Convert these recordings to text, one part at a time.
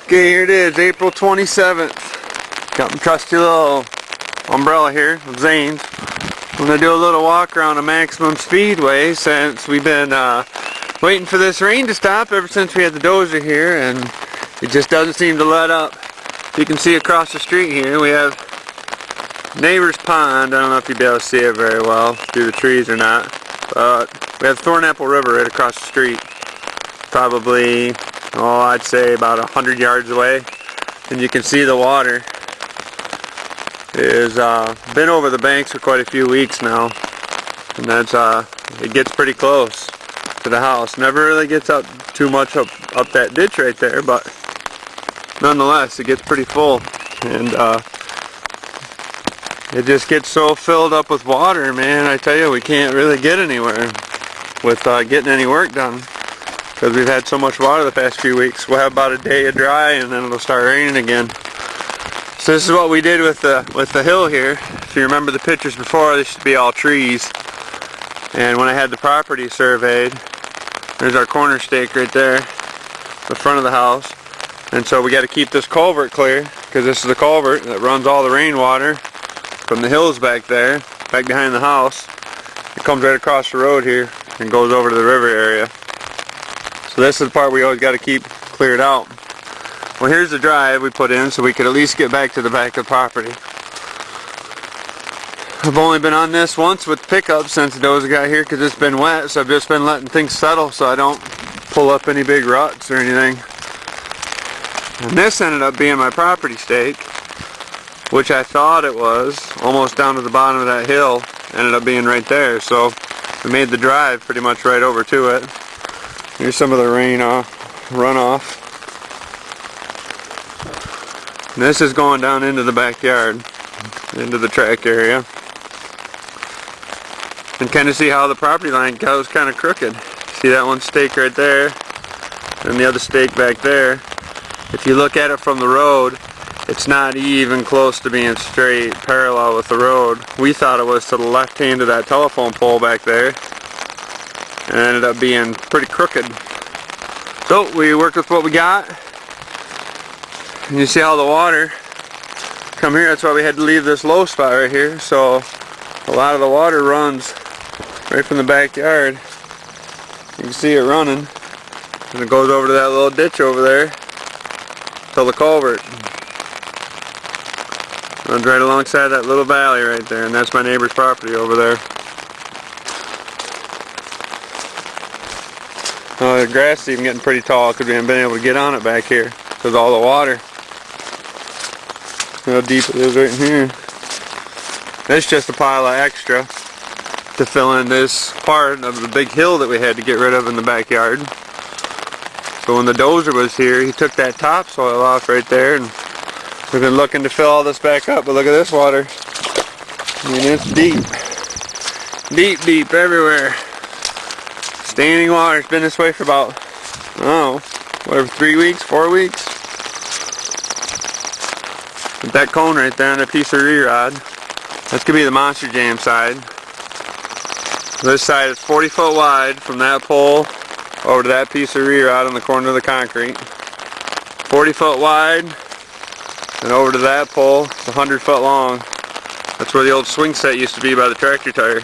Okay, here it is, April 27th. Got my trusty little umbrella here with Zane's. I'm going to do a little walk around the Maxximum Speedway since we've been waiting for this rain to stop ever since we had the dozer here, and it just doesn't seem to let up. You can see across the street here we have neighbor's pond. I don't know if you'll be able to see it very well through the trees or not, but we have Thornapple River right across the street. Probably, oh, I'd say about 100 yards away, and you can see the water is been over the banks for quite a few weeks now, and that's it gets pretty close to the house. Never really gets up too much up that ditch right there, but nonetheless it gets pretty full, and it just gets so filled up with water, man. I tell you, we can't really get anywhere with getting any work done because we've had so much water the past few weeks. We'll have about a day of dry and then it'll start raining again. So this is what we did with the hill here. If you remember the pictures before, this should be all trees. And when I had the property surveyed, there's our corner stake right there, the front of the house. And so we got to keep this culvert clear because this is the culvert that runs all the rainwater from the hills back there, back behind the house. It comes right across the road here and goes over to the river area. So this is the part we always got to keep cleared out. Well, here's the drive we put in so we could at least get back to the back of the property. I've only been on this once with pickup since the dozer got here because it's been wet, so I've just been letting things settle so I don't pull up any big ruts or anything. And this ended up being my property stake, which I thought it was, almost down to the bottom of that hill. Ended up being right there, so we made the drive pretty much right over to it. Here's some of the rain runoff. And this is going down into the backyard, into the track area. And kind of see how the property line goes kind of crooked. See that one stake right there, and the other stake back there. If you look at it from the road, it's not even close to being straight, parallel with the road. We thought it was to the left hand of that telephone pole back there, and it ended up being pretty crooked. So we worked with what we got, and you see how the water come here. That's why we had to leave this low spot right here. So a lot of the water runs right from the backyard. You can see it running, and it goes over to that little ditch over there till the culvert. Runs right alongside that little valley right there, and that's my neighbor's property over there. The grass is even getting pretty tall because we haven't been able to get on it back here because of all the water. How deep it is right in here. It's just a pile of extra to fill in this part of the big hill that we had to get rid of in the backyard. So when the dozer was here, he took that topsoil off right there, and we've been looking to fill all this back up, but look at this water. I mean, it's deep. Deep, deep everywhere. Standing water. It's been this way for about, I don't know, whatever, 3 weeks, 4 weeks. With that cone right there and that piece of re-rod, that's going to be the Monster Jam side. This side is 40 foot wide from that pole over to that piece of re-rod on the corner of the concrete. 40 foot wide. And over to that pole, it's 100 foot long. That's where the old swing set used to be by the tractor tire.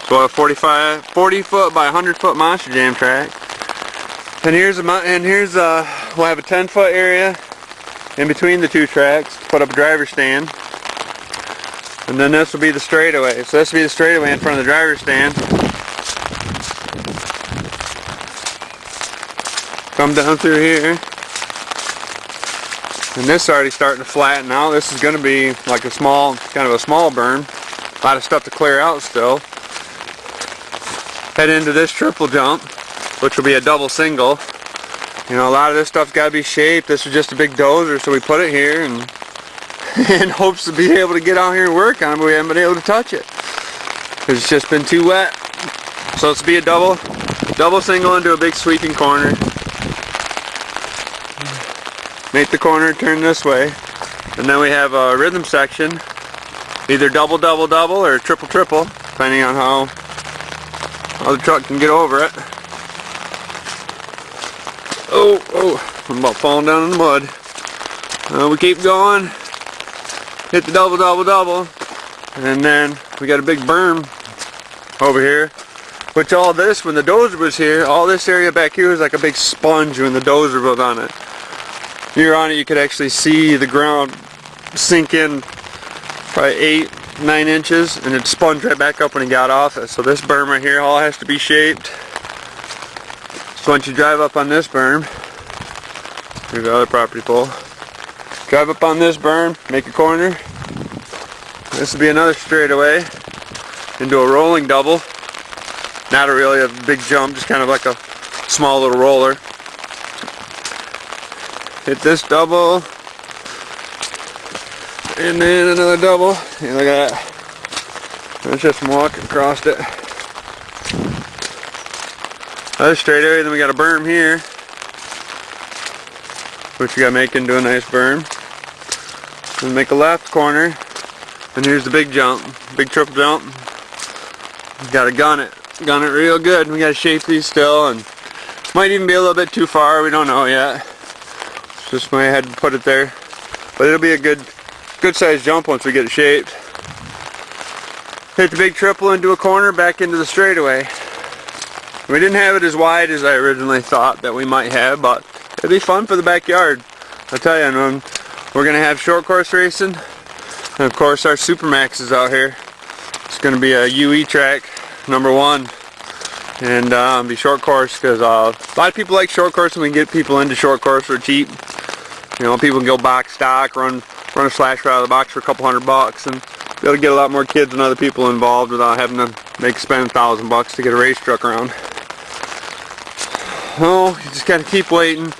So a 40 foot by 100 foot Monster Jam track. And we'll have a 10 foot area in between the two tracks to put up a driver stand. And then this will be the straightaway. So this will be the straightaway in front of the driver stand. Come down through here. And this is already starting to flatten out. This is going to be like a small, kind of a small berm. A lot of stuff to clear out still. Head into this triple jump, which will be a double single. You know, a lot of this stuff's got to be shaped. This is just a big dozer, so we put it here and in hopes to be able to get out here and work on it, but we haven't been able to touch it because it's just been too wet. So it's to be a double single into a big sweeping corner. Make the corner turn this way, and then we have a rhythm section, either double double double or triple triple, depending on how the truck can get over it. Oh, I'm about falling down in the mud. We keep going. Hit the double, double, double. And then we got a big berm over here. Which all this, when the dozer was here, all this area back here was like a big sponge when the dozer was on it. You're on it, you could actually see the ground sink in probably 8-9 inches, and it sponged right back up when he got off it. So this berm right here all has to be shaped. So once you drive up on this berm, here's the other property pole. Drive up on this berm, make a corner. This will be another straightaway into a rolling double. Not really a big jump, just kind of like a small little roller. Hit this double, and then another double. And look at that. That's just walking across it. Another straightaway, then we got a berm here, which we got to make into a nice berm. Then make a left corner, and here's the big jump, big triple jump. Got to gun it real good. We got to shape these still, and might even be a little bit too far. We don't know yet. Just my head to put it there, but it'll be a good sized jump once we get it shaped. Hit the big triple into a corner, back into the straightaway. We didn't have it as wide as I originally thought that we might have, but it'll be fun for the backyard. I'll tell you, and we're gonna have short course racing, and of course our Supermax is out here. It's gonna be a UE track, #1, and be short course because a lot of people like short course, and we can get people into short course for cheap. You know, people can go box stock, run a slash route out of the box for a couple $100, and be able to get a lot more kids and other people involved without having to spend $1,000 to get a race truck around. Oh, you just got to keep waiting.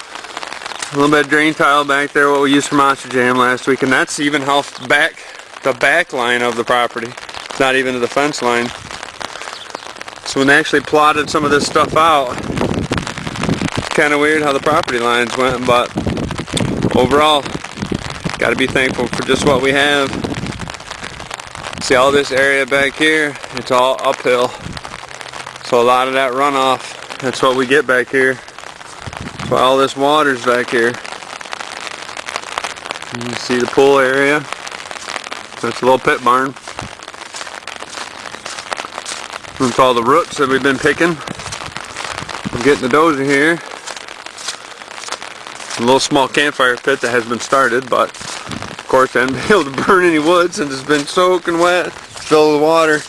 A little bit of drain tile back there, what we used for Monster Jam last week, and that's even how the back line of the property, not even to the fence line. So when they actually plotted some of this stuff out, it's kind of weird how the property lines went, but overall, got to be thankful for just what we have. See all this area back here, it's all uphill. So a lot of that runoff, that's what we get back here. That's why all this water's back here. You see the pool area. That's a little pit barn. That's all the roots that we've been picking. I'm getting the dozer here. A little small campfire pit that has been started, but of course I haven't been able to burn any wood since it's been soaking wet, filled with water.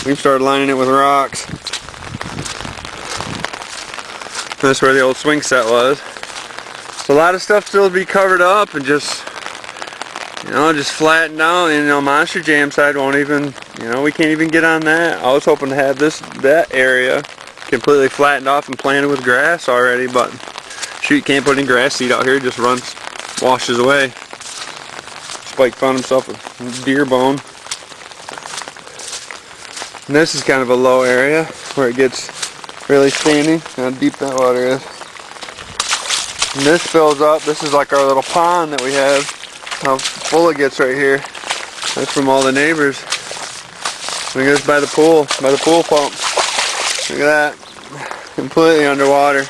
We've started lining it with rocks. That's where the old swing set was. So a lot of stuff still to be covered up and just, you know, just flattened out. And, you know, Monster Jam side won't even, you know, we can't even get on that. I was hoping to have that area completely flattened off and planted with grass already, but shoot, you can't put any grass seed out here. It just washes away. Spike found himself a deer bone. And this is kind of a low area where it gets really standing. How deep that water is. And this fills up. This is like our little pond that we have. How full it gets right here. That's from all the neighbors. Look at this by the pool pump. Look at that. Completely underwater.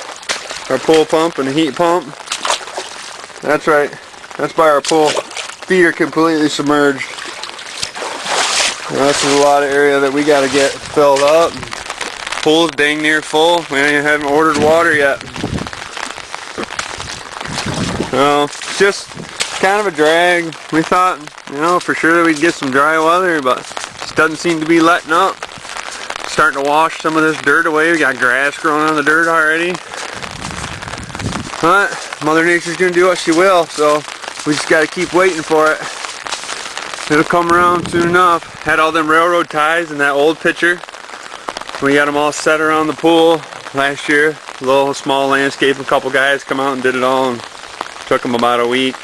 Our pool pump and the heat pump. That's right. That's by our pool. Feet are completely submerged. This is a lot of area that we got to get filled up. Pool's dang near full. We haven't ordered water yet. Well, it's just kind of a drag. We thought, you know, for sure that we'd get some dry weather, but it doesn't seem to be letting up. It's starting to wash some of this dirt away. We got grass growing on the dirt already. But Mother Nature's going to do what she will, so we just got to keep waiting for it. It'll come around soon enough. Had all them railroad ties in that old picture. We got them all set around the pool last year. A little small landscape. A couple guys come out and did it all, and took them about a week.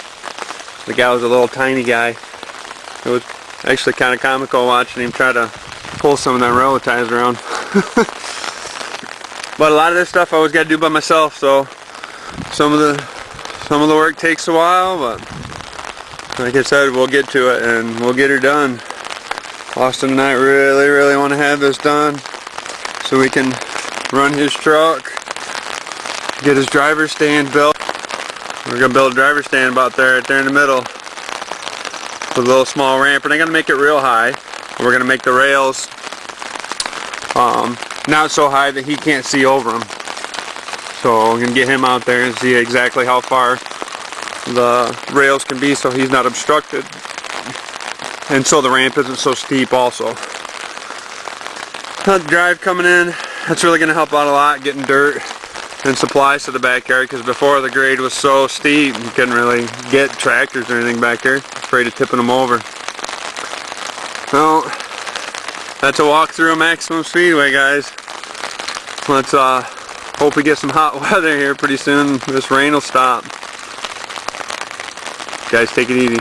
The guy was a little tiny guy. It was actually kind of comical watching him try to pull some of that railroad ties around. But a lot of this stuff I always got to do by myself, so some of the work takes a while, but like I said, we'll get to it and we'll get her done. Austin and I really want to have this done so we can run his truck, get his driver's stand built. We're going to build a driver's stand about there, right there in the middle, with a little small ramp. We're not going to make it real high. We're going to make the rails not so high that he can't see over them. So we're going to get him out there and see exactly how far the rails can be so he's not obstructed. And so the ramp isn't so steep also. The drive coming in, that's really going to help out a lot, getting dirt and supplies to the backyard, because before the grade was so steep you couldn't really get tractors or anything back there. Afraid of tipping them over. Well, that's a walk through a Maxximum Speedway, guys. Let's hope we get some hot weather here pretty soon. This rain will stop. Guys, take it easy.